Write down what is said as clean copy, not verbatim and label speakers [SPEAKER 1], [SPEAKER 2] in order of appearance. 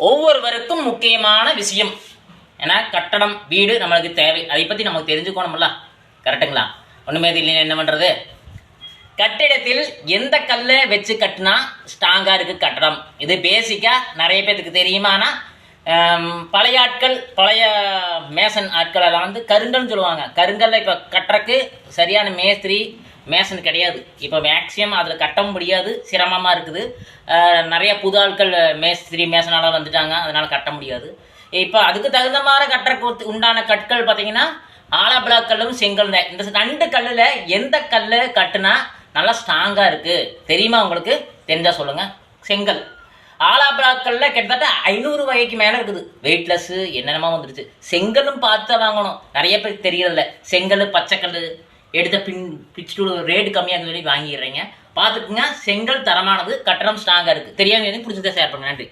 [SPEAKER 1] ஒவ்வொருவருக்கும் முக்கியமான விஷயம். ஏன்னா கட்டடம் வீடு நம்மளுக்கு தேவை, அதை பற்றி நமக்கு தெரிஞ்சுக்கணும்ல. கரெக்டுங்களா? ஒன்றுமே இல்லைன்னு என்ன பண்ணுறது? கட்டிடத்தில் எந்த கல்லை வச்சு கட்டினா ஸ்ட்ராங்காக இருக்குது கட்டடம், இது பேசிக்காக நிறைய பேருக்கு தெரியுமா? ஆனால் பழைய ஆட்கள், பழைய மேசன் ஆட்கள் எல்லாம் கருங்கல்னு சொல்லுவாங்க. கருங்கல்ல இப்போ கட்டுறக்கு சரியான மேசன் கிடையாது. இப்போ மேக்ஸிமம் அதில் கட்டவும் முடியாது, சிரமமாக இருக்குது. நிறைய புது ஆட்கள் மேசனால வந்துட்டாங்க, அதனால் கட்ட முடியாது. இப்போ அதுக்கு தகுந்த மாதிரி கட்டுறக்கு உண்டான கற்கள் பார்த்தீங்கன்னா ஆலாபிளாக்கல்லும் செங்கல் தான். இந்த 2 கல்லில் எந்த கல் கட்டுனா நல்லா ஸ்ட்ராங்காக இருக்குது தெரியுமா? உங்களுக்கு தெரிஞ்சால் சொல்லுங்கள். செங்கல் ஆலாபிளாக்கல்ல கிட்டத்தட்ட 500 வகைக்கு மேலே இருக்குது. வெயிட்லெஸ்ஸு என்னென்னமா வந்துடுச்சு. செங்கலும் பார்த்து வாங்கணும், நிறைய பேருக்கு தெரியறதில்ல. செங்கல் பச்சைக்கல் எடுத்த பிச்சுட்டு ரேட்டு கம்மியாக சொல்லி வாங்கிடுறீங்க. பார்த்துக்குங்க, செங்கல் தரமானது, கட்டடம் ஸ்ட்ராங்காக இருக்குது. தெரியாமல் பிடிச்சதை ஷேர் பண்ணுங்க. நன்றி.